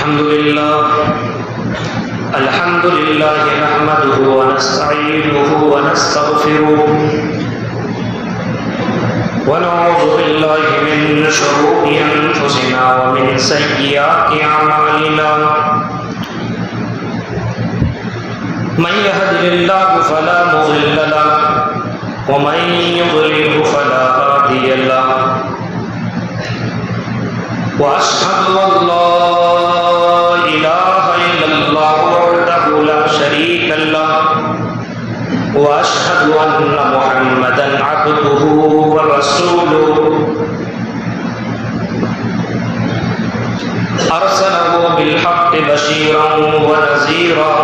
الحمد لله نحمده ونستعينه ونستغفره ونعوذ بالله من شرور أنفسنا ومن سيئات أعمالنا من يهده الله فلا مضل له ومن يضلل فلا هادي له وأشهد أن لا إله إلا الله وحده لا شريك له وأشهد أن محمدا عبده ورسوله أرسله بالحق بشيرا ونذيرا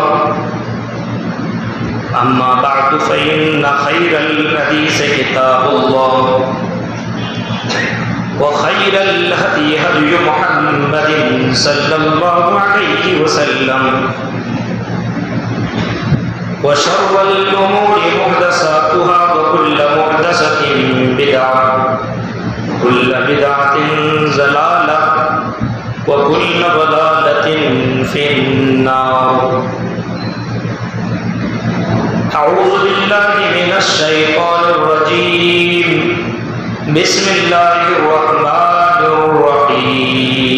أما بعد فإن خير الحديث كتاب الله وخير الهدي هدي محمد صلى الله عليه وسلم وشر الأمور محدثاتها وكل محدثة بدعة وكل بدعة ضلالة وكل ضلالة في النار. أعوذ بالله من الشيطان الرجيم. بسم الله الرحمن الرحيم.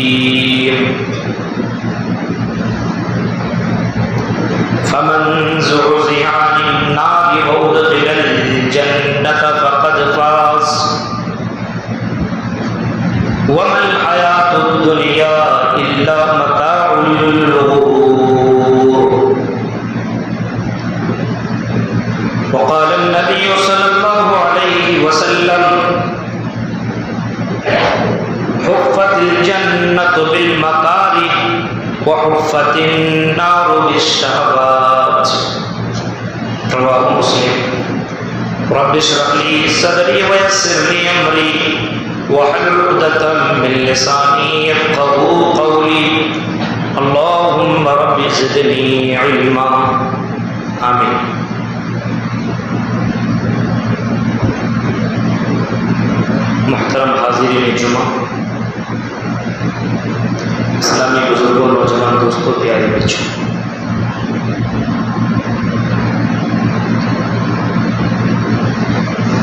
فمن زحزح عن النار وأدخل الجنة فقد فاز وما الحياة الدنيا إلا متاع الغرور. وقال النبي صلى الله عليه وسلم حفت الجنة بالمكاره وحفت النار بالشهوات. رواه مسلم. رب اشرح لي صدري ويسر لي أمري واحلل عقدة من لساني يفقهوا قولي. اللهم رب زدني علما. آمين. محترم حاضرین جمعہ، اسلامی بزرگوں، نوجوان دوستوں، پیارے بچوں،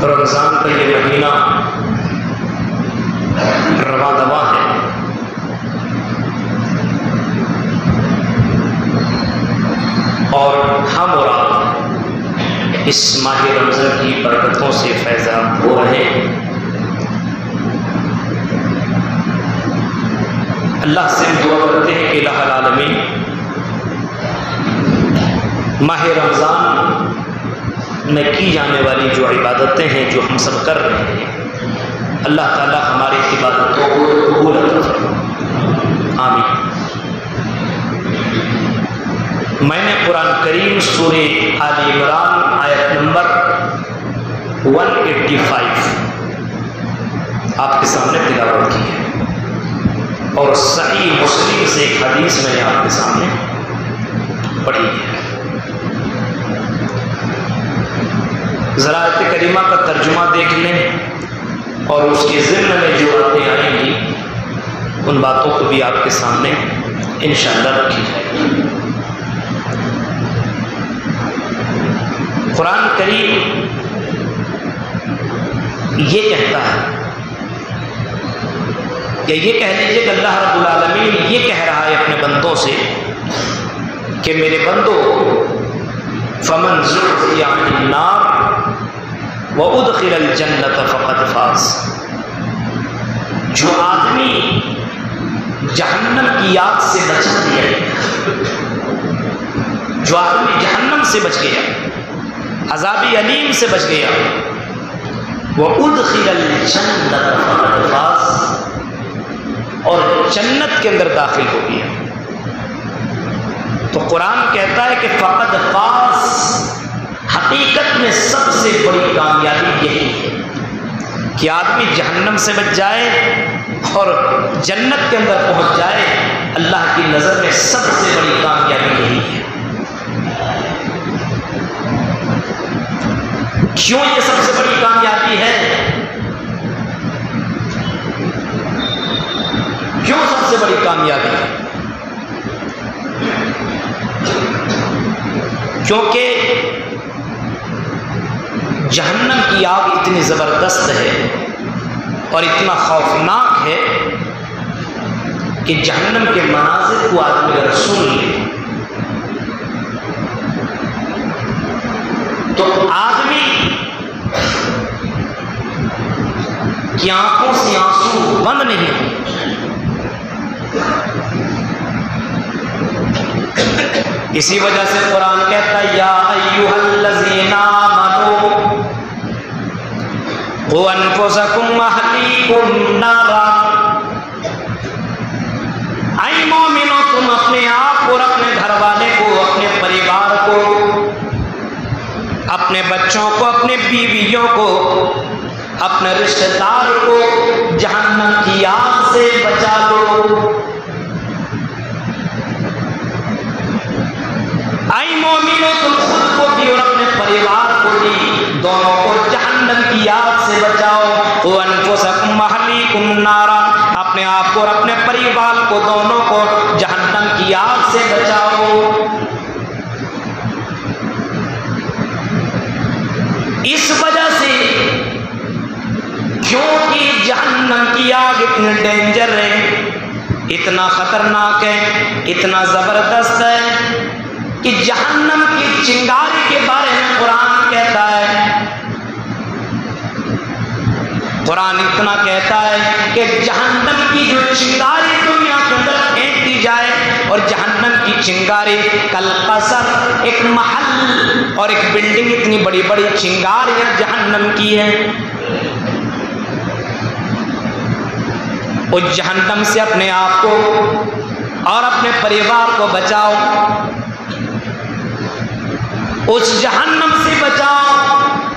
رمضان کا یہ مہینہ رواں دواں ہے. اور ہم اور آپ اس ماہ رمضان کی برکتوں سے فیضیاب ہو رہے ہیں. اللہ سے دعا کرتے ہیں کہ الہ العالمین ماہ رمضان میں کی جانے والی جو عبادتیں ہیں جو ہم سب کر رہے ہیں، اللہ تعالی ہماری عبادتوں کو قبول فرمائے. آمین. میں نے قرآن کریم سورہ آل عمران آیت نمبر 185 آپ کے سامنے تلاوت کی ہے، اور صحیح مسلم سے ایک حدیث میں نے آپ کے سامنے پڑھی ہے. ذرا آیت کریمہ کا ترجمہ دیکھ لیں اور اس کے ضمن میں جو باتیں آئیں گی ان باتوں کو بھی آپ کے سامنے انشاءاللہ رکھی جائے گی. قرآن کریم یہ کہتا ہے، یا یہ کہہ لیجیے کہ اللہ رب العالمین یہ کہہ رہا ہے اپنے بندوں سے کہ میرے بندو فمن زحزح عن النار وادخل الجنة فقد فاز. جو آدمی جہنم کی آگ سے بچ گیا، جو آدمی جہنم سے بچ گیا، عذاب علیم سے بچ گیا، وادخل الجنة فقد فاز، اور جنت کے اندر داخل ہو گیا. تو قرآن کہتا ہے کہ فقد فاز، حقیقت میں سب سے بڑی کامیابی یہی ہے کہ آدمی جہنم سے بچ جائے اور جنت کے اندر پہنچ جائے. اللہ کی نظر میں سب سے بڑی کامیابی یہی ہے. کیوں یہ سب سے بڑی کامیابی ہے؟ کیوں سب سے بڑی کامیابی ہے؟ کیونکہ جہنم کی آگ اتنی زبردست ہے اور اتنا خوفناک ہے کہ جہنم کے مناظر کو آدمی اگر سن لے تو آدمی کی آنکھوں سے آنسو بند نہیں ہو۔ اسی وجہ سے قرآن کہتا ہے یا ایھا الذین آمنوا قوا انفسکم واہلیکم نارا، اے مومنو تم اپنے آپ اور اپنے گھر والے کو، اپنے پریوار کو، اپنے بچوں کو، اپنے بیویوں کو، اپنے رشتہ دار کو جہنم کی آگ سے بچا لو۔ اے مومنو تم خود کو بھی اور اپنے پریوار کو بھی، دونوں کو جہنم کی آگ سے بچاؤ۔ وَأَنفُسَكُمْ وَأَهْلِيكُمْ نَارًا، اپنے آپ کو اور اپنے پریوار کو دونوں کو جہنم کی آگ سے بچاؤ۔ اس وجہ سے کیونکہ جہنم کی آگ اتنی ڈینجر ہے، اتنا خطرناک ہے، اتنا زبردست ہے کہ جہنم کی چنگاری کے بارے میں قرآن کہتا ہے، قرآن اتنا کہتا ہے کہ جہنم کی جو چنگاری دنیا کے اندر پھینک دی جائے، اور جہنم کی چنگاری کالقصر، ایک محل اور ایک بلڈنگ، اتنی بڑی بڑی چنگاریاں جہنم کی ہیں۔ اس جہنم سے اپنے آپ کو اور اپنے پریوار کو بچاؤ، اس جہنم سے بچاؤ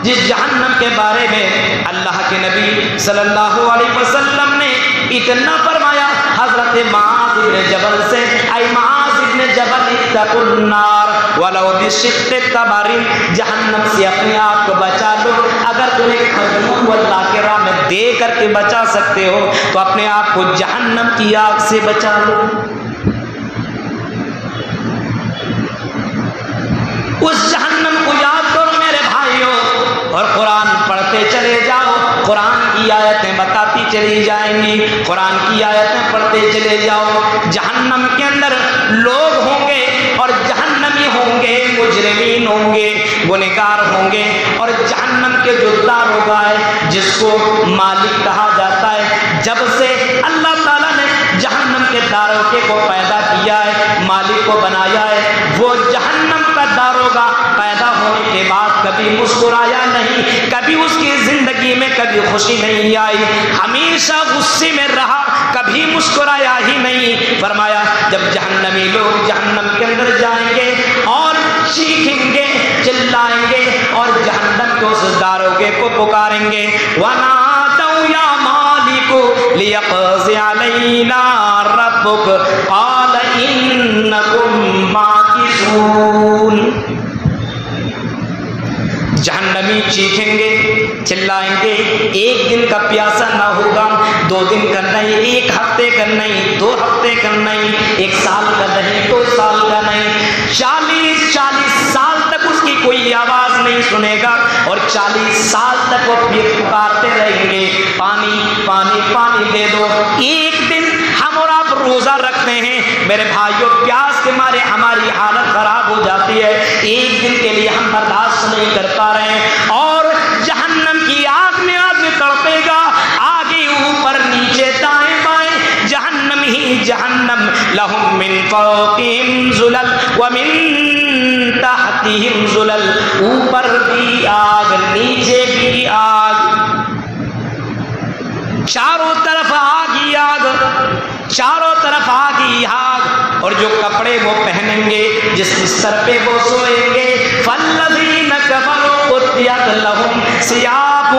جس جہنم کے بارے میں اللہ کے نبی صلی اللہ علیہ وسلم نے اتنا فرمایا حضرت معاذ بن جبل سے، اے معاذ بن جبل اتقوا النار ولو بشق تمر، جہنم سے اپنے آپ کو بچا لو، اگر تمہیں کھجور اللہ کے راہ میں دے کر کے بچا سکتے ہو تو اپنے آپ کو جہنم کی آگ سے بچا لو۔ اس جہنم کو یاد کرو میرے بھائیوں، اور قرآن پڑھتے چلے جاؤ، قرآن کی آیتیں بتاتی چلی جائیں گی، قرآن کی آیتیں پڑھتے چلے جاؤ۔ جہنم کے اندر لوگ ہوں گے اور جہنمی ہوں گے، مجرمین ہوں گے، گنہگار ہوں گے، اور جہنم کے جو داروغہ ہے جس کو مالک کہا جاتا ہے، جب سے اللہ تعالیٰ نے جہنم کے داروغے کو پیدا کیا ہے، مالک کو بنایا ہے، وہ جہنم کا داروغہ پیدا ہونے کے بعد کبھی مسکرایا نہیں، کبھی اس کی زندگی میں کبھی خوشی نہیں آئی، ہمیشہ غصے میں رہا، کبھی مسکرایا ہی نہیں۔ فرمایا جب جہنمی لوگ جہنم کے اندر جائیں گے اور چیخیں گے، چلائیں گے، اور جہنم کے اس داروغے کو پکاریں گے، وَنَادَوْا يَا مَالِكُ لِيَقْضِ عَلَيْنَا رَبُّكَ قَالَ إِنَّكُمْ مَاكِثُونَ۔ جہنمی چیخیں گے، چلائیں گے، ایک دن کا پیاسا نہ ہوگا، 2 دن کا نہیں، 1 ہفتے کا نہیں، 2 ہفتے کا نہیں، 1 سال کا نہیں، 2 سال کا نہیں، 40 سال تک اس کی کوئی آواز نہیں سنے گا، اور 40 سال تک وہ پکارتے رہیں گے، پانی پانی پانی دے دو۔ ایک دن ہم اور آپ روزہ رکھتے ہیں میرے بھائیوں، پیاس کے مارے ہماری حالت خراب ہو جاتی ہے، ایک دن کے لیے ہم برداشت نہیں کر پا رہے ہیں، اور جہنم کی آگ میں آدمی تڑپے گا، آگے اوپر نیچے دائیں بائیں جہنم ہی جہنم، لہم من فوقہم ظلل ومن تحتہم ظلل، اوپر بھی آگ نیچے بھی آگ، چاروں طرف آگ ہی آگ، چاروں طرف آگ ہی آگ، اور جو کپڑے وہ پہنیں گے، جس بستر پہ وہ سوئیں گے، فالذین کفروا قطعت لہم ثیاب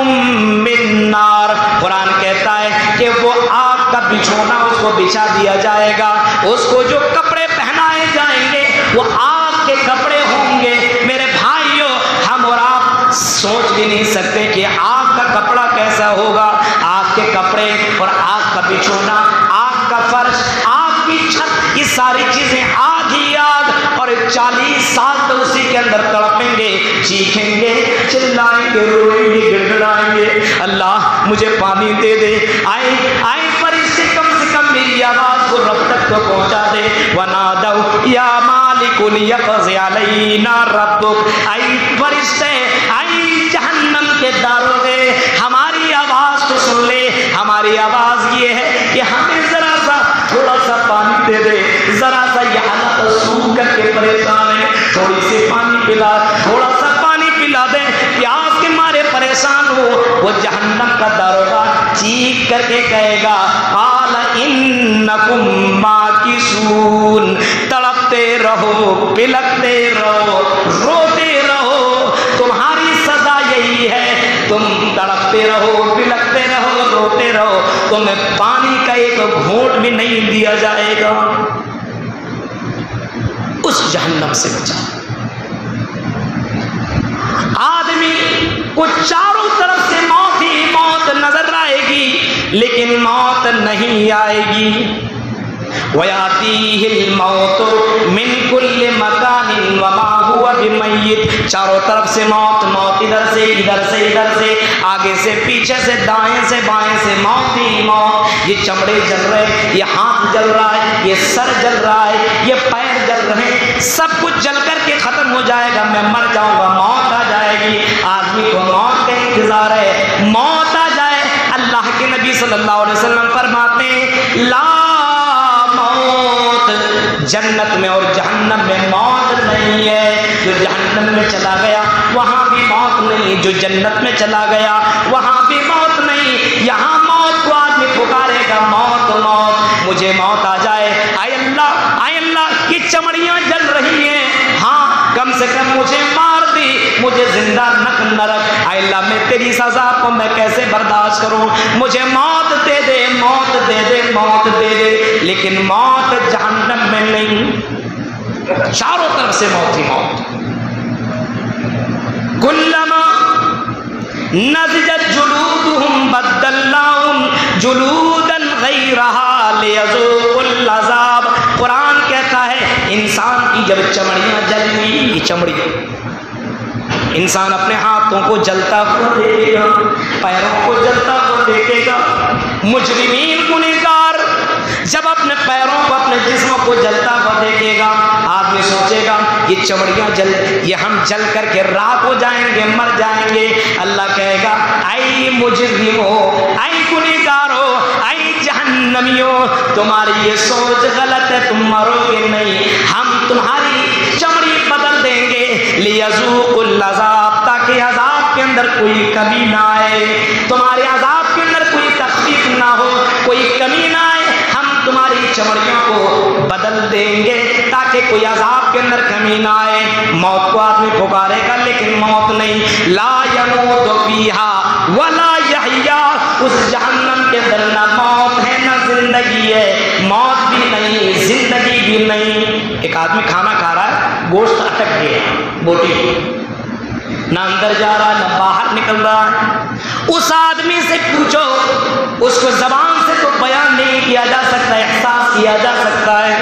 من نار، قرآن کہتا ہے کہ وہ آگ کا بچھونا اس کو بچھا دیا جائے گا، اس کو جو کپڑے پہنائے جائیں گے وہ آگ کے کپڑے ہوں گے۔ میرے بھائیوں، ہم اور آپ سوچ بھی نہیں سکتے کہ آگ کا کپڑا کیسا ہوگا، آگ کے کپڑے اور آگ کا بچھونا، آگ کا فرش، آگ کی چھت، یہ ساری چیزیں آگ ہی آگ، اور اور 40 سال تو اسی کے اندر تڑپیں گے، چیخیں گے، چلائیں گے، روئیں گے، گڑگڑائیں گے، اللہ مجھے پانی دے دے۔ آئے آئے فرشتے کم سے کم میری آواز کو رب تک تو پہنچا دے۔ وَنَادَوْا يَا مَالِكُ لِيَقْضِ عَلَيْنَا رَبُّكَ، آئی فرشتے، آئی جہنم کے داروغے، ہماری آواز تو سن لے۔ ہماری آواز یہ ہے کہ ہمیں ذرا سا تھوڑا سا پانی دے دے، ذرا سا یہ حالت سوکھ کر کے پریشان ہے، تھوڑی سی پانی پلا، تھوڑا سا پانی پلا دے، پیاس کے مارے پریشان ہو۔ وہ جہنم کا داروغہ چیخ کر کے کہے گا قال انکم ماکثون، تڑپتے رہو، بلکتے رہو، روتے رہو، تمہاری سزا یہی ہے، تم تڑپتے رہو، بلکتے رہو، روتے رہو، تمہیں پانی کا ایک گھونٹ بھی نہیں دیا جائے گا۔ اس جہنم سے بچا۔ آدمی کو چاروں طرف سے موت ہی موت نظر آئے گی، لیکن موت نہیں آئے گی۔ وَيَأْتِيهِ الْمَوْتُ مِنْ كُلِّ مَكَانٍ وَمَا هُوَ بِمَيِّتٍ، چاروں طرف سے موت، موت ادھر سے ادھر سے ادھر سے، آگے سے پیچھے سے، دائیں سے بائیں سے، موت ہی موت۔ یہ چمڑے جل رہے، یہ ہاتھ جل رہا ہے، یہ سر جل رہا ہے، یہ پیر جل رہے ہیں، سب کچھ جل کر کے ختم ہو جائے گا، میں مر جاؤں گا، موت آ جائے گی۔ آدمی کو موت کا انتظار ہے، موت آ جائے۔ اللہ کے نبی صلی اللہ علیہ وسلم فرماتے ہیں لا موت، جنت میں اور جہنم میں موت نہیں ہے۔ جو جہنم میں چلا گیا وہاں بھی موت نہیں، جو جنت میں چلا گیا وہاں بھی موت نہیں۔ یہاں موت کو آدمی پکارے گا موت موت، مجھے موت آ جائے، اے اللہ اے اللہ، یہ چمڑیاں جل رہی ہیں، ہاں کم سے کم مجھے مار دی، مجھے زندہ نہ رکھ، اے اللہ میں تیری سزا کو میں کیسے برداشت کروں، مجھے موت دے دے، موت دے دے، موت دے دے۔ لیکن موت جہنم میں نہیں، چاروں طرف سے موت ہی موت۔ کلما نضجت جلودهم بدلناهم جلودا غیرها لیذوقوا العذاب۔ قرآن کہتا ہے انسان کی جب چمڑیاں جل گئی، یہ چمڑی، انسان اپنے ہاتھوں کو جلتا ہوا دیکھے گا، پیروں کو جلتا ہوا دیکھے گا۔ مجرمین گنہگار جب اپنے پیروں کو، اپنے جسم کو جلتا ہوا دیکھے گا، آدمی سوچے گا یہ چمڑیاں یہ ہم جل کر کے راکھ ہو جائیں گے، مر جائیں گے۔ اللہ کہے گا اے مجرمو، اے گنہگارو، اے جہنمیوں، تمہاری یہ سوچ غلط ہے، تم مرو گے نہیں، ہم تمہاری چمڑی بدل دیں گے لیذوقوا العذاب، تاکہ عذاب کے اندر کوئی کمی نہ آئے، تمہارے عذاب کے اندر کوئی تخفیف نہ ہو، کوئی کمی نہ آئے، ہم تمہاری چمڑیوں کو بدل دیں گے تاکہ کوئی عذاب کے اندر کمی نہ آئے۔ موت کو آدمی پکارے گا لیکن موت نہیں۔ لا يموت فیہا ولا یحیا، اس جہنم کے اندر نہ موت ہے نہ زندگی ہے، موت بھی نہیں زندگی بھی نہیں۔ ایک آدمی کھانا کھا رہا ہے، گوشت اٹک گیا، بوٹی نہ اندر جا رہا نہ باہر نکل رہا ہے، اس آدمی سے پوچھو، اس کو زبان سے تو بیان نہیں کیا جا سکتا، احساس کیا جا سکتا ہے،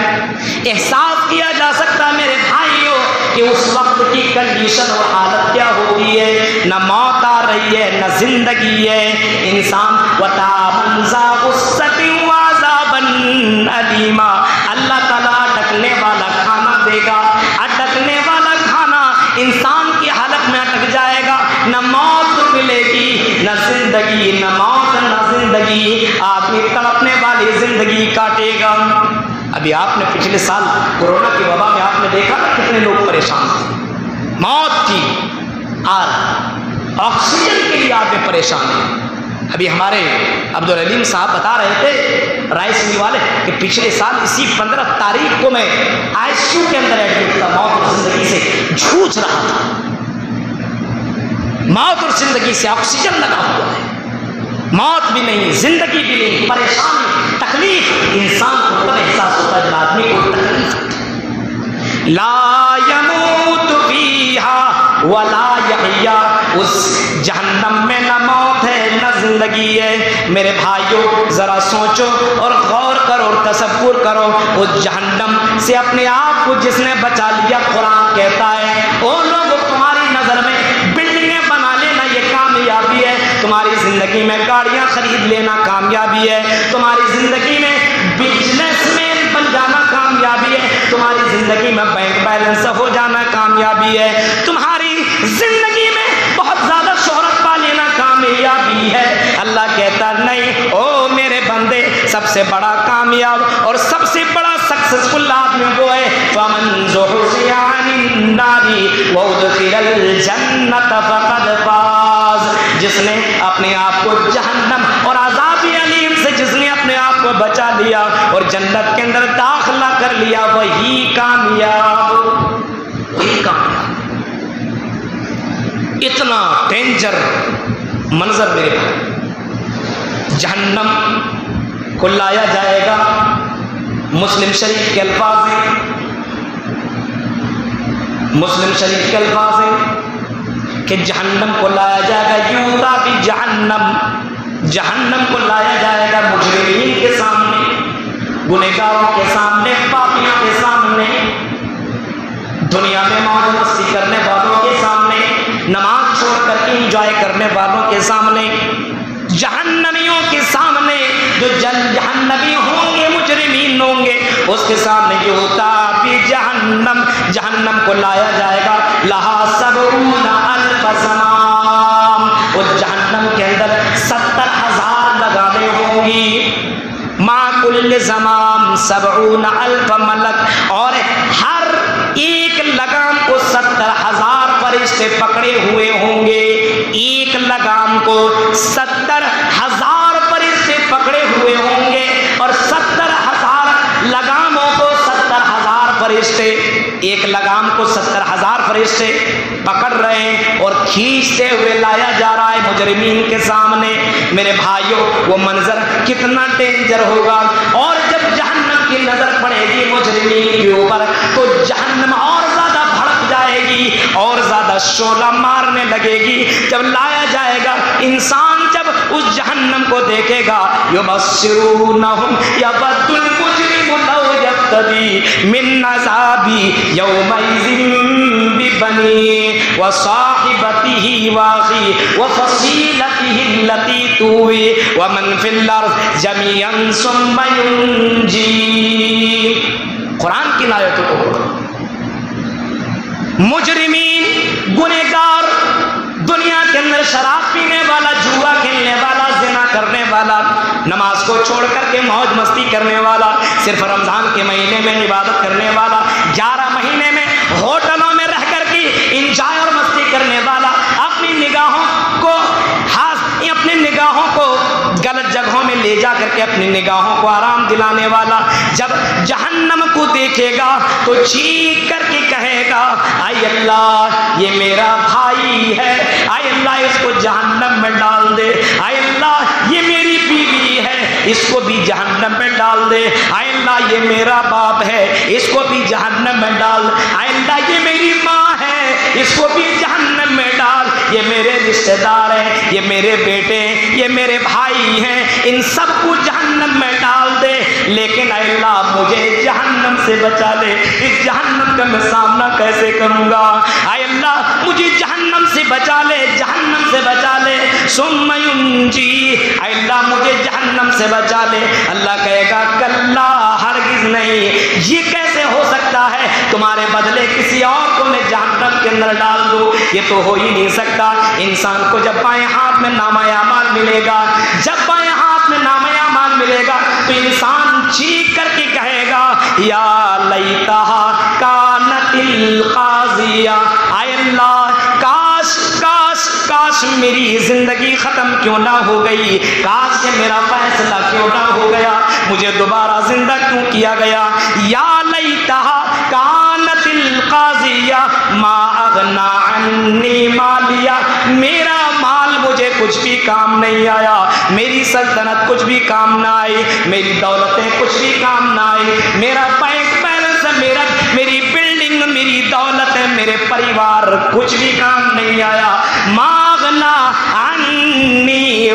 احساس کیا جا سکتا ہے میرے بھائیوں کہ اس وقت کی کنڈیشن اور حالت کیا ہوتی ہے، نہ موت آ رہی ہے نہ زندگی ہے۔ انسان وَتَعْمَنْ ذَا غُصَّةٍ وَعَذَابًا أَلِيمًا، اللہ تعالیٰ اٹکنے والا کھانا دے گا، اٹکنے والا کھانا انسان کی حالت میں اٹک جائے گا، نہ موت ملے گی نہ زندگی، نہ موت نہ زندگی، آدمی تڑپنے والی زندگی کاٹے گا۔ ابھی آپ نے پچھلے سال کورونا کی وبا میں آپ نے دیکھا کتنے لوگ پریشان تھے، موت کی آکسیجن کے لیے آدمی پریشان ہیں۔ ابھی ہمارے عبدالعلیم صاحب بتا رہے تھے رائے سنگھ والے کہ پچھلے سال اسی 15 تاریخ کو میں ICU کے اندر ایڈمٹ تھا، موت اور زندگی سے جھوجھ رہا تھا، موت اور زندگی سے آکسیجن لگا ہوا ہے، موت بھی نہیں زندگی بھی نہیں، پریشانی تکلیف انسان کو تب احساس ہوتا ہے جب آدمی کو تکلیف ہوتی ہے۔ لا يموت فیہا ولا یحیا، اس جہنم میں نہ موت ہے نہ زندگی ہے۔ میرے بھائیوں ذرا سوچو اور غور کرو اور تصور کرو، اس جہنم سے اپنے آپ کو جس نے بچا لیا، قرآن کہتا ہے او لوگوں تمہاری نظر میں بلڈنگیں بنا لینا یہ کامیابی ہے، تمہاری زندگی میں گاڑیاں خرید لینا کامیابی ہے، تمہاری زندگی میں بزنس مین بن جانا کامیابی ہے، تمہاری زندگی میں بینک بیلنس ہو جانا کامیابی ہے، تمہاری زندگی میں بہت زیادہ شہرت پا لینا کامیابی ہے۔ اللہ کہتا نہیں، او میرے بندے، سب سے بڑا کامیاب اور سب سے بڑا سکسسفل آدمی وہ ہے فمن زحزح عن النار وادخل الجنة فقد فاز، جس نے اپنے آپ کو جہنم اور عذاب علیم سے جس نے اپنے آپ کو بچا لیا اور جنت کے اندر داخلہ کر لیا، وہی کامیاب، وہی کامیاب۔ اتنا ڈینجر منظر میرے بھائی، جہنم کو لایا جائے گا، مسلم شریف کے الفاظ ہیں، مسلم شریف کے الفاظ ہیں کہ جہنم کو لایا جائے گا، یوتا بھی جہنم کو لایا جائے گا مجرمین کے سامنے، گنہگاروں کے سامنے، پاپیوں کے سامنے، دنیا میں موج مستی کرنے والوں کے سامنے، نماز چھوڑ کر انجوائے کرنے والوں کے سامنے، جہنمیوں کے سامنے، جو جہنمی ہوں گے، مجرمین ہوں گے، اس کے سامنے یہ ہوتا بھی جہنم کو لایا جائے گا، لہا 70,000 زمام، اس جہنم کے اندر 70,000 لگامیں ہوں گی، ما کل زمام 70,000 ملک، اور ہر ایک لگام کو 70,000 فرشتے پکڑے ہوئے ہوں گے، ایک لگام کو 70,000 فرشتے پکڑے ہوئے ہوں گے، اور 70,000 لگاموں کو 70,000 فرشتے، ایک لگام کو 70,000 فرشتے پکڑ رہے ہیں اور کھینچتے ہوئے لایا جا رہا ہے مجرمین کے سامنے۔ میرے بھائیوں وہ منظر کتنا ڈینجر ہوگا، اور جب جہنم کی نظر پڑے گی مجرمین کے اوپر تو جہنم اور زیادہ بھڑک جائے گی اور زیادہ شعلہ مارنے لگے گی۔ جب لایا جائے گا، انسان جب اس جہنم کو دیکھے گا، یبصرونہم یود المجرم لو یفتدی من عذاب یومئذ ببنی وصاحبتہ واخیہ وفصیلتہ التی تؤوی ومن فی الارض جمیعا ثم ینجی۔ قرآن کی آیتوں کو مجرمین، گنہگار، دنیا کے اندر شراب پینے والا، جوا کھیلنے والا، زنا کرنے والا، نماز کو چھوڑ کر کے موج مستی کرنے والا، صرف رمضان کے مہینے میں عبادت کرنے والا، 11 مہینے میں ہوٹلوں میں رہ کر کے انجوائے اور مستی کرنے والا، اپنی نگاہوں کو غلط جگہوں میں لے جا کر کے اپنی نگاہوں کو آرام دلانے والا، جب جہنم کو دیکھے گا تو چیخ کر کے کہے گا اے اللہ یہ میرا بھائی ہے، اے اللہ اس کو جہنم میں ڈال دے، اے اللہ یہ میری بیوی ہے اس کو بھی جہنم میں ڈال دے، اے اللہ یہ میرا باپ ہے اس کو بھی جہنم میں ڈال، اے اللہ یہ میری ماں ہے اس کو بھی جہنم میں ڈال، یہ میرے رشتہ دار ہیں، یہ میرے بیٹے ہیں، یہ میرے بھائی ہیں، ان سب کو جہنم میں ڈال دے، لیکن اے اللہ مجھے جہنم سے بچا لے، اس جہنم کا میں سامنا کیسے کروں گا، اے اللہ مجھے جہنم سے بچا لے، جہنم سے بچا لے، ثم ینجی، اے اللہ مجھے جہنم سے بچا لے۔ اللہ کہے گا کلا، ہرگز نہیں، یہ کیسے ہو سکتا ہے، تمہارے بدلے کسی اور کو میں جہنم کے اندر ڈال دوں، یہ تو ہو ہی نہیں سکتا۔ انسان کو جب بائیں ہاتھ میں نامہ اعمال ملے گا، جب بائیں ہاتھ میں نامہ اعمال ملے گا تو انسان چیخ کر کے کہے گا یا لیتہا کانت القاضیہ، اے اللہ کاش کاش کاش میری زندگی ختم کیوں نہ ہو گئی، کاش کہ میرا فیصلہ کیوں نہ ہو گیا، مجھے دوبارہ زندہ کیوں کیا گیا۔ یا لیتہا کانت القاضیہ ما اغنا عنی مالیہ، میرا مال مجھے کچھ بھی کام نہیں آیا، میری سلطنت کچھ بھی کام نہ آئی، میری دولتیں کچھ بھی کام نہ آئی، میرا بینک بیلنس، میری بلڈنگ، میری دولت، میرے پریوار کچھ بھی کام نہیں آیا۔ ماں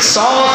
100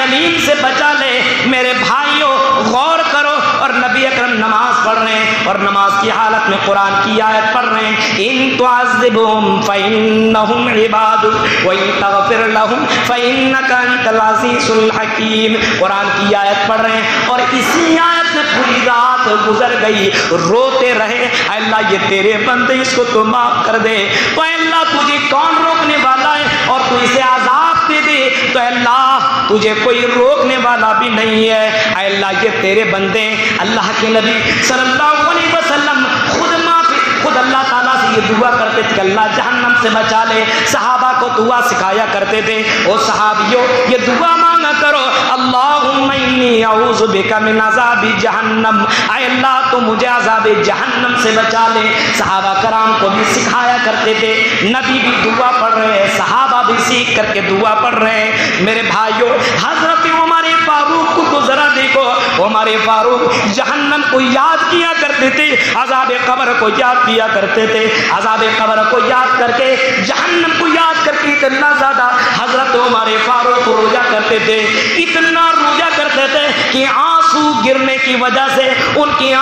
علیم سے بچا لے۔ میرے بھائیوں غور کرو، اور نبی اکرم نماز پڑھ رہے ہیں اور نماز کی حالت میں قرآن کی آیت پڑھ رہے ہیں، ان تعذبهم فإنهم عبادك وإن تغفر لهم فإنك أنت العزيز الحكيم۔ قرآن کی آیت پڑھ رہے ہیں اور اسی آیت سے پوری رات گزر گئی، روتے رہے، اے اللہ یہ تیرے بندے، اس کو تو معاف کر دے۔ تو اے اللہ تجھے کون روکنے والا ہے، اور تو اسے عذاب دے دے، تو اے اللہ تجھے کوئی روکنے والا بھی نہیں ہے۔ اے اللہ یہ تیرے بندے۔ اللہ کے نبی صلی اللہ علیہ وسلم خود اللہ تعالیٰ سے یہ دعا کرتے تھے کہ اللہ جہنم سے بچا لے، صحابہ کو دعا سکھایا کرتے تھے۔ او صحابیوں یہ دعا مانگا کرو، اللہم انی اعوذ بک من عذاب جہنم، اے اللہ تو مجھے عذاب جہنم سے بچا لے۔ صحابہ کرام کو بھی سکھایا کرتے تھے، نبی بھی دعا پڑھ رہے ہیں، صحابہ بھی سیکھ کر کے دعا پڑھ رہے ہیں۔ میرے بھائیوں حضرت عمر فاروق کو تو ذرا دیکھو، عمر فاروق جہنم کو یاد کیا کرتے تھے، عذاب قبر کو یاد کیا کرتے تھے، عذاب قبر کو یاد کر کے جہنم کو یاد کر کے اتنا زیادہ حضرت عمر فاروق روزہ کرتے تھے، اتنا روزہ کرتے تھے کہ آنسو گرنے کی وجہ سے ان کی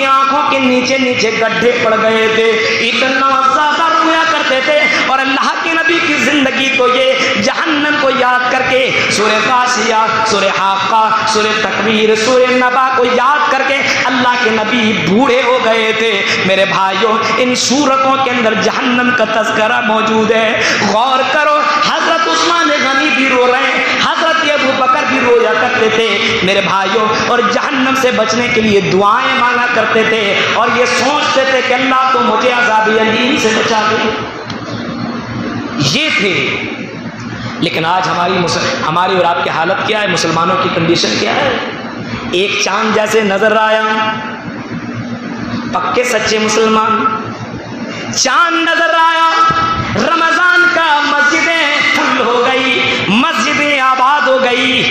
آنکھوں کے نیچے نیچے گڈھے پڑ گئے تھے، اتنا زیادہ رویا کرتے تھے۔ اور اللہ کے نبی کی زندگی تو یہ جہنم کو یاد کر کے سورہ غاشیہ، سورہ حاقہ، سورہ تکویر، سورہ نبا کو یاد کر کے اللہ کے نبی بوڑھے ہو گئے تھے۔ میرے بھائیوں ان سورتوں کے اندر جہنم کا تذکرہ موجود ہے، غور کرو۔ حضرت عثمان غنی بھی رو رہے ہیں، حضرت ابو بکر بھی رویا کرتے تھے میرے بھائیوں، اور جہنم سے بچنے کے لیے دعائیں مانگا کرتے تھے، اور یہ سوچتے تھے کہ اللہ تو مجھے عذاب علیم سے بچا دے۔ یہ تھے، لیکن آج ہماری اور آپ کی حالت کیا ہے، مسلمانوں کی کنڈیشن کیا ہے؟ ایک چاند جیسے نظر آیا، پکے سچے مسلمان، چاند نظر آیا، رمضان کا مسجدیں فل ہو گئی، مسجدیں آباد ہو گئی۔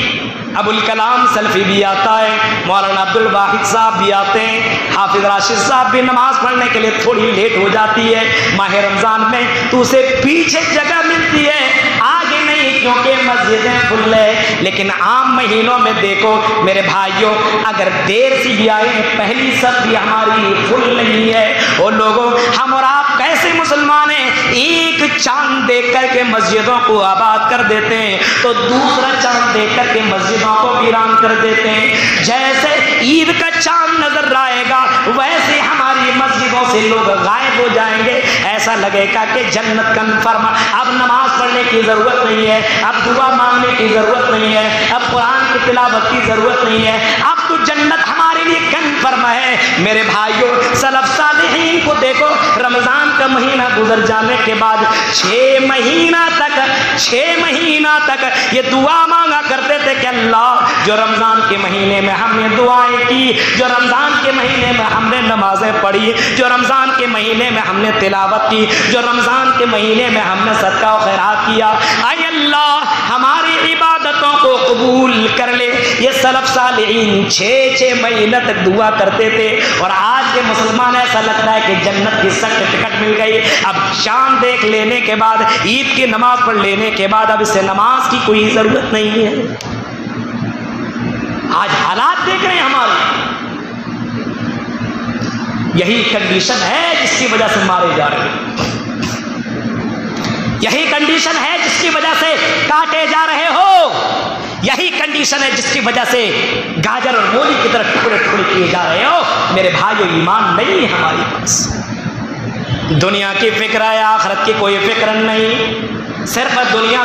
ابوالکلام سلفی بھی آتا ہے، مولانا عبد الواحد صاحب بھی آتے ہیں، حافظ راشد صاحب بھی نماز پڑھنے کے لیے تھوڑی لیٹ ہو جاتی ہے ماہ رمضان میں، تو اسے پیچھے جگہ ملتی ہے، آگے نہیں، کیونکہ مسجدیں فل ہے۔ لیکن عام مہینوں میں دیکھو میرے بھائیوں، اگر دیر سے بھی آئے، پہلی صف بھی ہماری فل نہیں ہے۔ وہ لوگوں، ہم اور آپ کیسے مسلمان ہیں، ایک چاند دیکھ کر کے مسجدوں کو آباد کر دیتے ہیں، تو دوسرا چاند دیکھ کر کے مسجدوں کو ویران کر دیتے ہیں۔ جیسے عید کا چاند نظر آئے گا، ویسے ہماری مسجدوں سے لوگ غائب ہو جائیں گے، ایسا لگے گا کہ جنت کنفرم، اب نماز پڑھنے کی ضرورت نہیں ہے، اب دعا مانگنے کی ضرورت نہیں ہے، اب قرآن کی تلاوت کی ضرورت نہیں ہے، اب تو جنت ہمارے لیے کنفرم ہے۔ میرے بھائیوں سلف صالحین کو دیکھو، رمضان کا مہینہ گزر جانے کے بعد 6 مہینہ تک یہ دعا مانگا کرتے تھے کہ اللہ جو رمضان کے مہینے میں ہم نے دعائیں کی، جو رمضان کے مہینے میں ہم نے نمازیں پڑھی، جو رمضان کے مہینے میں ہم نے تلاوت کی، جو رمضان کے مہینے میں ہم نے صدقہ و خیرات کیا، اے اللہ ہماری عبادتوں کو قبول کر لے۔ یہ سلف صالحین 6 مہینے تک دعا کرتے تھے، اور آج کے مسلمان ایسا لگتا ہے کہ جنت کی سخت ٹکٹ مل گئی، اب چاند دیکھ لینے کے بعد، عید کی نماز پڑھ لینے کے بعد اب اسے نماز کی کوئی ضرورت نہیں ہے۔ آج حالات دیکھ رہے ہیں ہمارے، یہی کنڈیشن ہے جس کی وجہ سے مارے جا رہے ہیں، یہی کنڈیشن ہے جس کی وجہ سے کاٹے جا رہے ہو، یہی کنڈیشن ہے جس کی وجہ سے گاجر اور مولی کی طرح ٹکڑے ٹکڑے کیے جا رہے ہو۔ میرے بھائیو ایمان نہیں ہے ہمارے پاس، دنیا کی فکر ہے، آخرت کی کوئی فکر نہیں، صرف دنیا۔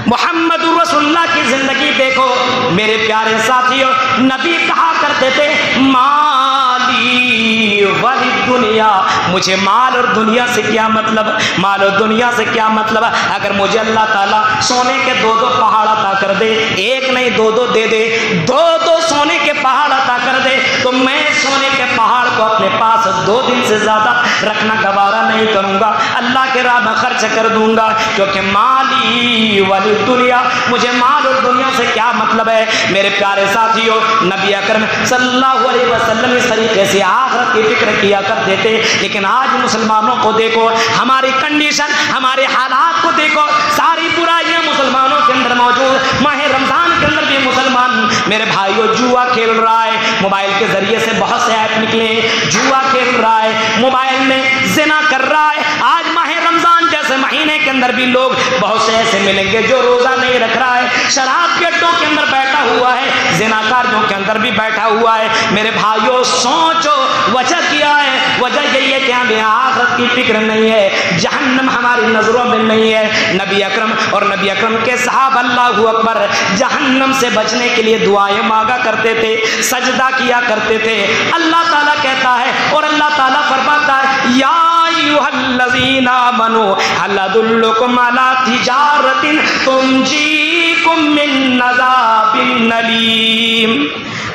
محمد رسول اللہ کی زندگی دیکھو میرے پیارے ساتھیوں، نبی کہا کرتے تھے مالی ولی دنیا، مجھے مال اور دنیا سے کیا مطلب، مال اور دنیا سے کیا مطلب، اگر مجھے اللہ تعالیٰ سونے کے 2 پہاڑ عطا کر دے، ایک نہیں 2 دے دے، 2 سونے کے پہاڑ عطا کر دے، تو میں سونے کے پہاڑ کو اپنے پاس 2 دن سے زیادہ رکھنا گوارا نہیں کروں گا، اللہ کے راہ میں خرچ کر دوں گا، کیونکہ مالی ولی دنیا، مجھے مال اور دنیا سے کیا مطلب ہے۔ میرے پیارے ساتھیوں، نبی اکرم صلی اللہ علیہ وسلم اس طریقے سے آخرت کی فکر کیا کرتے تھے، لیکن آج مسلمانوں کو دیکھو، ہماری کنڈیشن، ہمارے حالات کو دیکھو، ساری برائیاں مسلمانوں کے اندر موجود۔ ماہ رمضان کے اندر بھی مسلمان میرے بھائیوں جوا کھیل رہا ہے، موبائل کے ذریعے سے بہت سے ایپ نکلے ہیں، جوا کھیل رہا ہے، موبائل میں زنا کر رہا ہے۔ آج ماہ رمضان جیسے مہینے کے اندر بھی لوگ بہت سے ایسے ملیں گے جو روزہ نہیں رکھ رہا ہے، شراب کے اڈوں کے اندر بیٹھا ہوا ہے، زنا کاریوں کے اندر بھی بیٹھا ہوا ہے۔ میرے بھائیوں سوچو وجہ کیا ہے؟ وجہ یہی ہے کہ ہمیں آخرت کی فکر نہیں ہے، جہنم ہماری نظروں میں نہیں ہے۔ نبی اکرم اور نبی اکرم کے صحابہ اللہ اکبر جہنم سے بچنے کے لیے دعائیں مانگا کرتے تھے، سجدہ کیا کرتے تھے۔ اللہ تعالیٰ کہتا ہے اور اللہ تعالیٰ فرماتا ہے یا ایھا الذین آمنوا هل ادلکم علی تجارۃ تنجیکم من عذاب الیم۔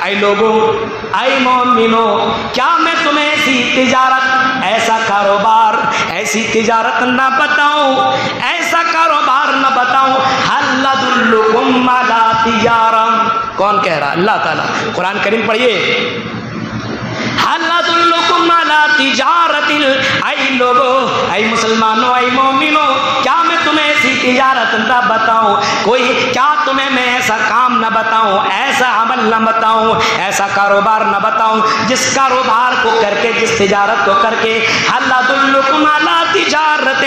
اے لوگوں، اے مومنو، کیا میں تمہیں ایسی تجارت، ایسا کاروبار، ایسی تجارت نہ بتاؤں، ایسا کاروبار نہ بتاؤں؟ هل ادلکم علی تجارۃ، کون کہہ رہا؟ اللہ تعالیٰ۔ قرآن کریم پڑھیے، هل ادلکم علی تجارۃ، اے لوگوں، اے مسلمانوں، اے مومنوں، کیا میں تمہیں ایسی تجارت نہ بتاؤں؟ کوئی کیا تمہیں میں ایسا کام نہ بتاؤں، ایسا عمل نہ بتاؤں، ایسا کاروبار نہ بتاؤں جس کاروبار کو کر کے، جس تجارت کو کر کے هل ادلکم علی تجارۃ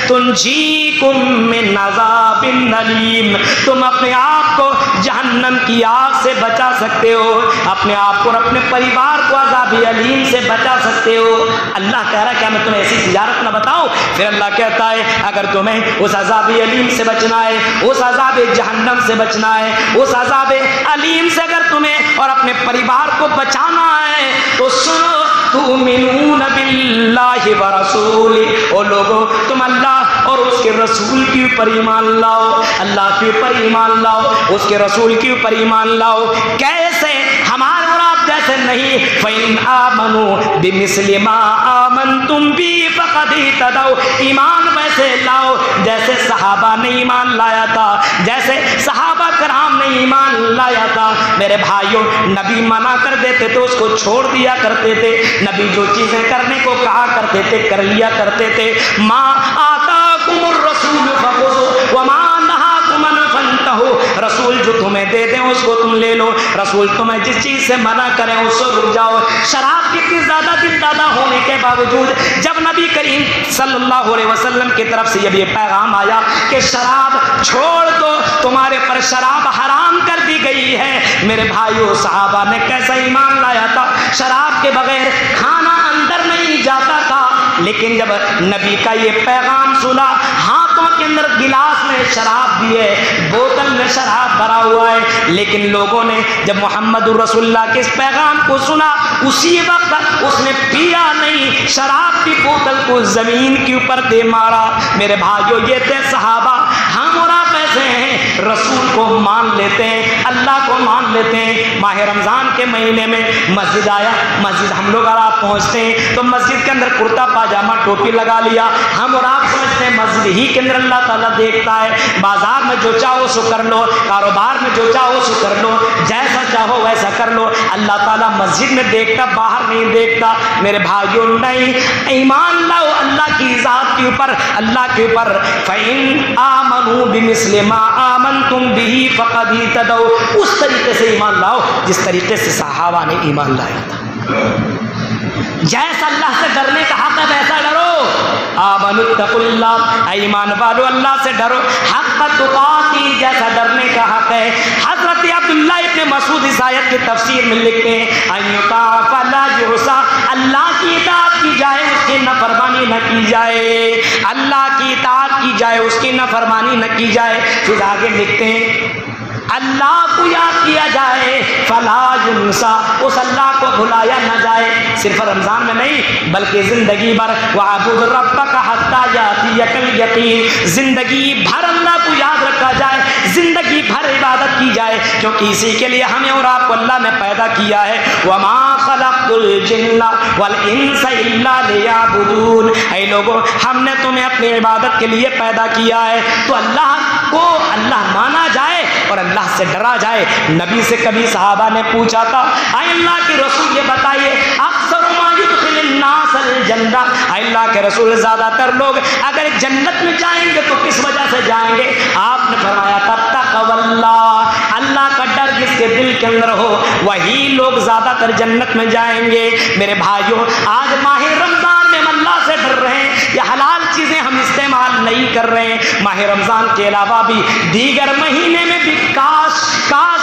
تنجیکم من عذاب الیم، تم اپنے آپ کو جہنم کی آگ سے بچا سکتے ہو، اپنے آپ کو اور اپنے پریوار کو عذاب علیم سے بچا سکتے ہو۔ اللہ کہہ رہا ہے کیا میں تمہیں ایسی تجارت نہ بتاؤں؟ پھر اللہ کہتا ہے اگر تمہیں اس عذاب علیم سے بچنا ہے، اس عذاب جہنم سے بچنا ہے، اس عذاب علیم سے اگر تمہیں اور اپنے پریوار کو بچانا ہے تو سنو، تؤمنون باللہ ورسولہ، او لوگوں تم اللہ اور اس کے رسول کے اوپر ایمان لاؤ، اللہ کے اوپر ایمان لاؤ، اس کے رسول کے اوپر ایمان لاؤ۔ کیسے؟ ہمارے اور آپ جیسے نہیں، فَإِنْ آمَنُوا بِمِثْلِ مَا آمَنْتُمْ بِهِ فَقَدِ اهْتَدَوْا، ایمان ویسے لاؤ جیسے صحابہ نے ایمان لایا تھا، جیسے صحابہ کرام نے ایمان لایا تھا۔ میرے بھائیوں، نبی منع کر دیتے تو اس کو چھوڑ دیا کرتے تھے، نبی جو چیزیں کرنے کو کہا کرتے تھے کر لیا کرتے تھے۔ ما آتاکم الرسول فخذوہ وما نہاکم عنہ فانتہوا، رسول جو تمہیں دے دیں اس کو تم لے لو، رسول تمہیں جس چیز سے منع کریں اس سے رک جاؤ۔ شراب کی اتنی زیادہ دل دادا ہونے کے باوجود جب نبی کریم صلی اللہ علیہ وسلم کی طرف سے یہ پیغام آیا کہ شراب چھوڑ دو، تمہارے پر شراب حرام کر دی گئی ہے، میرے بھائیوں صحابہ نے کیسا ایمان لایا تھا؟ شراب کے بغیر کھانا اندر نہیں جاتا تھا، لیکن جب نبی کا یہ پیغام سنا، ہاتھوں کے اندر گلاس میں شراب بھی ہے، بوتل میں شراب بھرا ہوا ہے، لیکن لوگوں نے جب محمد رسول اللہ کے اس پیغام کو سنا اسی وقت اس نے پیا نہیں، شراب کی بوتل کو زمین کے اوپر دے مارا۔ میرے بھائیوں یہ تھے صحابہ۔ ہم اور آپ ایسے ہیں، رسول کو مان لیتے ہیں، اللہ کو مان لیتے ہیں۔ ماہ رمضان کے مہینے میں مسجد آیا، مسجد ہم لوگ اور آپ پہنچتے ہیں تو مسجد کے اندر کرتا پاجامہ ٹوپی لگا لیا، ہم اور آپ سمجھتے ہیں مسجد ہی کے اندر اللہ تعالیٰ دیکھتا ہے، بازار میں جو چاہو سو کر لو، کاروبار میں جو چاہو سو کر لو، جیسا چاہو ویسا کر لو، اللہ تعالیٰ مسجد میں دیکھتا، باہر نہیں دیکھتا۔ میرے بھائیوں نہیں، ایمان لاؤ اللہ کی ذات کے اوپر، اللہ کے اوپر۔ فَإِنْ آمَنُوا بِمِثْلِ مَا آمَنْتُمْ بِهِ فَقَدِ اهْتَدَوْا، اس طریقے سے ایمان لاؤ جس طریقے سے صحابہ نے ایمان لایا تھا۔ جیسا اللہ سے ڈرنے کا حق ہے ویسا ڈرو، آمنوا اتقوا اللہ، ایمان والو اللہ سے ڈرو، حق تقاتی، جیسا ڈرنے کا حق ہے۔ حضرت عبداللہ ابن مسعود اس آیت کی تفسیر میں لکھتے ہیں ان یطاع فلا یعصى، اللہ کی اطاعت کی جائے اس کی نافرمانی نہ کی جائے، اللہ کی اطاعت کی جائے اس کی نافرمانی نہ کی جائے۔ پھر آگے لکھتے ہیں اللہ کو یاد کیا جائے، فلا ینسا، اس اللہ کو بھلایا نہ جائے۔ صرف رمضان میں نہیں بلکہ زندگی بھر، وَاعْبُدْ رَبَّكَ حَتَّىٰ يَأْتِيَكَ الْيَقِينُ، زندگی بھر اللہ کو یاد رکھا جائے، زندگی بھر عبادت کی جائے، کیونکہ اسی کے لیے ہمیں اور آپ کو اللہ نے پیدا کیا ہے۔ وَمَا خَلَقْتُ الْجِنَّ وَالْإِنسَ إِلَّا لِيَعْبُدُونِ، اے لوگوں ہم نے تمہیں اپنی عبادت کے لیے پیدا کیا ہے، تو اللہ کو اللہ مانا جائے اور اللہ سے ڈرا جائے۔ نبی سے کبھی صحابہ نے پوچھا تھا، اے اللہ کے رسول یہ بتائیے اکثر ما يدخل الناس الجنہ، اے اللہ کے رسول زیادہ تر لوگ اگر جنت میں جائیں گے تو کس وجہ سے جائیں گے؟ آپ نے فرمایا تھا تقوی اللہ، اللہ کا ڈر جس کے دل کے اندر ہو وہی لوگ زیادہ تر جنت میں جائیں گے۔ میرے بھائیوں آج ماہ رمضان میں ہم اللہ سے ڈر رہے ہیں، یہ حلال چیزیں ہم استعمال نہیں کر رہے ہیں۔ ماہ رمضان کے علاوہ بھی دیگر مہینے میں بھی کاش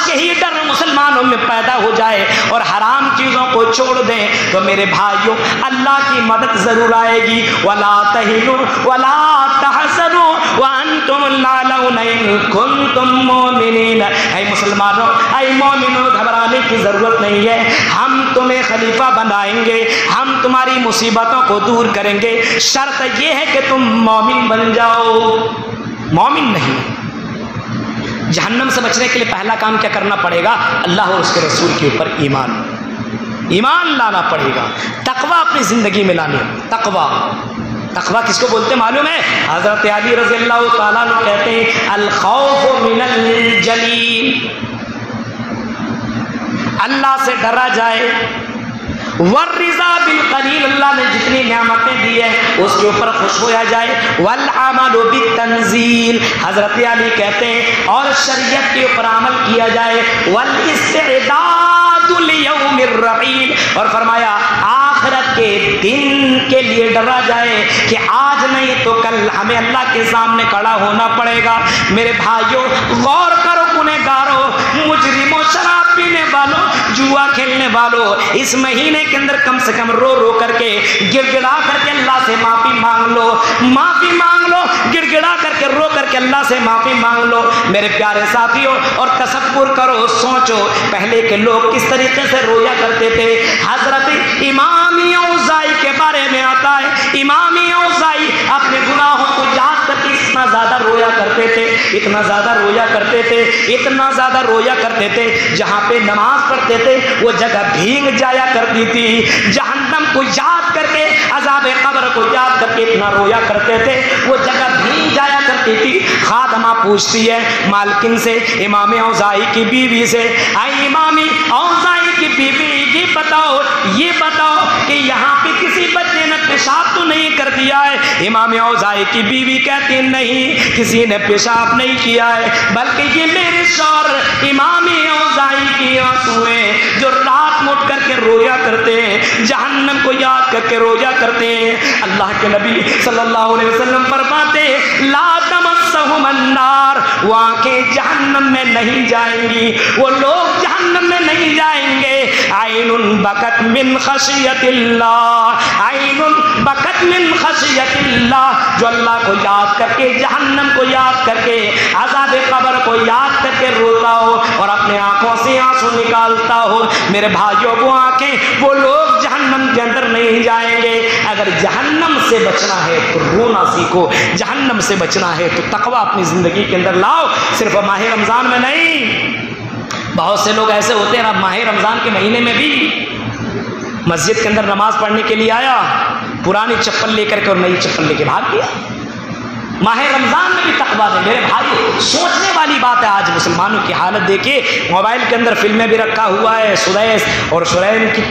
یہی ڈر مسلمانوں میں پیدا ہو جائے اور حرام چیزوں کو چھوڑ دیں، تو میرے بھائیوں اللہ کی مدد ضرور آئے گی۔ وَلَا تَهِنُوا وَلَا تَحْزَنُوا وَأَنْتُمُ الْأَعْلَوْنَ إِن كُنتُم مُّؤْمِنِينَ، اے مسلمانوں اے مومنوں گھبرانے کی ضرورت نہیں ہے، ہم تمہیں خلیفہ بنائیں گے، ہم تمہاری مصیبتوں کو دور کریں گے، شرط یہ ہے کہ تم مومن بن جاؤ۔ مومن نہیں، جہنم سے بچنے کے لیے پہلا کام کیا کرنا پڑے گا؟ اللہ اور اس کے رسول کے اوپر ایمان لانا پڑے گا، تقوی اپنی زندگی میں لانی۔ تقوی کس کو بولتے معلوم ہے؟ حضرت علی رضی اللہ تعالیٰ عنہ کہتے ہیں الخوف من الجلیل، اللہ سے ڈرا جائے، والرضا بالقلیل، اللہ نے جتنی نعمتیں دی ہے اس کے اوپر خوش ہوا جائے، والعمل بالتنزیل، حضرت علی کہتے ہیں اور شریعت کے اوپر عمل کیا جائے، والاستعداد لیوم الرحیل، اور فرمایا آخرت کے دن کے لیے ڈرا جائے کہ آج نہیں تو کل ہمیں اللہ کے سامنے کھڑا ہونا پڑے گا۔ میرے بھائیوں غور کرو، گنہگاروں، مجرموں، شراب پینے والوں، جوا کھیلنے والوں، اس مہینے کے اندر کم سے کم رو رو کر کے گر گڑا کر کے اللہ سے معافی مانگ لو، گر گڑا کر کے رو کر کے اللہ سے معافی مانگ لو۔ میرے پیارے ساتھیوں اور تصور کرو، سوچو پہلے کے لوگ کس طریقے سے رویا کرتے تھے۔ حضرت امام اوزاعی کے بارے میں آتا ہے، امام اوزاعی اپنے گناہوں کو یاد کر کے اتنا زیادہ رویا کرتے تھے، اتنا زیادہ رویا کرتے تھے، اتنا زیادہ رویا کرتے تھے، جہاں پہ نماز پڑھتے تھے وہ جگہ بھیگ جایا کرتی تھی۔ جہنم کو یاد کر کے، عذاب قبر کو یاد کر کے اتنا رویا کرتے تھے، وہ جگہ بھیگ جایا کرتی تھی۔ خادمہ پوچھتی ہے مالکن سے، امام اوزاعی کی بیوی سے، اے امام اوزاعی کی بیوی یہ بتاؤ کہ یہاں پہ کسی بچے نے پیشاب تو نہیں کر دیا ہے؟ امام اوزاعی کی بیوی کہتی نہیں، کسی نے پیشاب نہیں کیا ہے، بلکہ یہ میرے شوہر امام اوزاعی کی آنسو ہیں جو رات میں اٹھ کر کے رویا کرتے ہیں، جہنم کو یاد کر کے رویا کرتے ہیں۔ اللہ کے نبی صلی اللہ علیہ وسلم فرماتے لا تمسہم النار، وہ آنکھیں جہنم میں نہیں جائیں گی، وہ لوگ جہنم میں نہیں جائیں گے۔ عین بکت من خشیت اللہ، عین بکت من خشیت اللہ، جو اللہ کو یاد کر کے، جہنم کو یاد کر کے، عذاب قبر کو یاد کر کے روتا ہو اور اپنے آنکھوں سے آنسو نکالتا ہو۔ میرے بھائیوں وہ آنکھیں، وہ لوگ جہنم کے اندر نہیں جائیں گے۔ اگر جہنم سے بچنا ہے تو رونا سیکھو، جہنم سے بچنا ہے تو تقوی اپنی زندگی کے اندر لاؤ، صرف ماہ رمضان میں نہیں۔ بہت سے لوگ ایسے ہوتے ہیں ماہ رمضان کے مہینے میں بھی مسجد کے اندر نماز پڑھنے کے لیے آیا، پرانی چپل لے کر کے اور نئی چپل لے کے بھاگ گیا۔ ماہ رمضان میں بھی تقویٰ ہے میرے بھائی، سوچنے والی بات ہے۔ آج مسلمانوں کی حالت دیکھیے، موبائل کے اندر فلمیں بھی رکھا ہوا ہے، سدیس اور سرین کی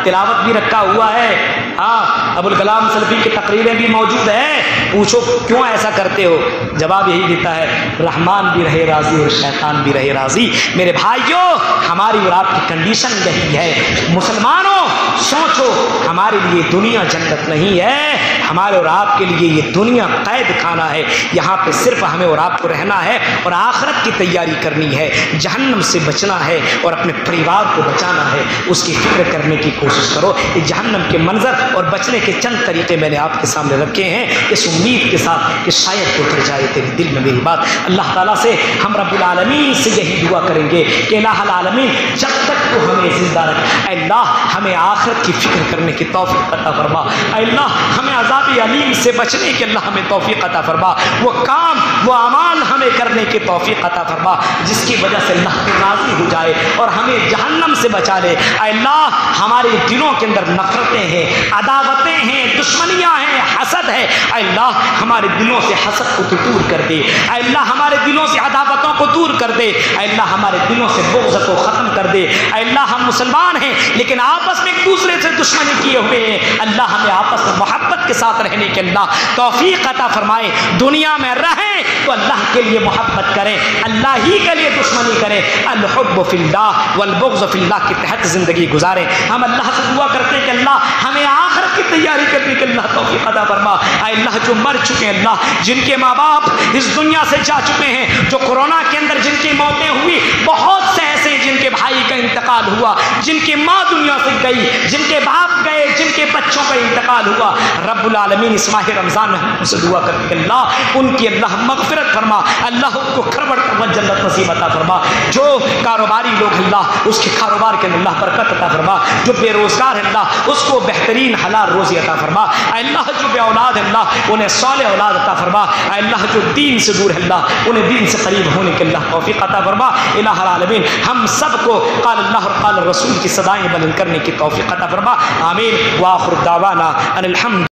تلاوت بھی رکھا ہوا ہے، ہاں ابوالکلام سلفی کی تقریریں بھی موجود ہیں۔ پوچھو کیوں ایسا کرتے ہو؟ جواب یہی دیتا ہے رحمان بھی رہے راضی اور شیطان بھی رہے راضی۔ میرے بھائیوں ہماری اور آپ کی کنڈیشن یہی ہے۔ مسلمانوں سوچو، ہمارے لیے دنیا جنت نہیں ہے، ہمارے اور آپ کے لیے یہ دنیا قید خانہ ہے۔ یہاں پہ صرف ہمیں اور آپ کو رہنا ہے اور آخرت کی تیاری کرنی ہے، جہنم سے بچنا ہے اور اپنے پریوار کو بچانا ہے، اس کی فکر کرنے کی کوشش کرو۔ یہ جہنم کے منظر اور بچنے کے کے چند طریقے میں نے آپ کے سامنے رکھے ہیں اس امید کے ساتھ کہ شاید اتر جائے تیرے دل میں میری بات۔ اللہ تعالیٰ سے ہم رب العالمین سے یہی دعا کریں گے کہ الہ العالمین جب تک تو ہمیں زندہ رکھ، اے اللہ ہمیں آخرت کی فکر کرنے کی توفیق عطا فرما، اے اللہ ہمیں عذاب علیم سے بچنے کی اللہ ہمیں توفیق عطا فرما، وہ کام وہ اعمال ہمیں کرنے کی توفیق عطا فرما جس کی وجہ سے اللہ کو راضی ہو جائے اور ہمیں جہنم سے بچا لے۔ اے اللہ ہمارے دلوں کے اندر نفرتیں ہیں، عداوتیں ہیں، دشمنیاں ہیں، حسد ہے، اے اللہ ہمارے دلوں سے حسد کو دور کر دے، اے اللہ ہمارے دلوں سے عداوتوں کو دور کر دے، اے اللہ ہمارے دلوں سے بغض کو ختم کر دے۔ اے اللہ ہم مسلمان ہیں لیکن آپس میں ایک دوسرے سے دشمنی کیے ہوئے ہیں، اللہ ہمیں آپس میں محبت کے ساتھ رہنے کے اللہ توفیق عطا فرمائے۔ دنیا میں رہیں تو اللہ کے لیے محبت کریں، اللہ ہی کے لیے دشمنی کریں، الحب فی اللہ والبغض فی اللہ کے تحت زندگی گزاریں۔ ہم اللہ سے دعا کرتے ہیں کہ اللہ ہمیں آخرت کی تیاری کرنے کے اللہ توفیق عطا فرما۔ اے اللہ جو مر چکے ہیں، اللہ جن کے ماں باپ اس دنیا سے جا چکے ہیں، جو کورونا کے اندر جن کی موتیں ہوئی، بہت سے ایسے ہیں جن کے بھائی کا انتقال ہوا، جن کی ماں دنیا سے گئی، جن کے باپ گئے، جن کے بچوں کا انتقال ہوا، رب العالمین اس ماہ رمضان میں ہم سے دعا کرتے کہ اللہ ان کی اللہ مغفرت فرما، اللہ ان کو کھربڑ جنت نصیب عطا فرما۔ جو کاروباری لوگ اللہ اس کے کاروبار کے اللہ برکت عطا فرما، جو بے روزگار ہے اللہ اس کو بہترین حلال روزی عطا فرما، اے اللہ جو بے اولاد ہے اللہ انہیں صالح اولاد عطا فرما، اے اللہ جو دین سے دور ہے اللہ انہیں دین سے قریب ہونے کے اللہ توفیق عطا فرما۔ الہ العالمین ہم سب کو قال اللہ اور قال الرسول کی صدائیں بلند کرنے کی توفیق عطا فرما، آمین۔ وآخر دعوانا ان الحمد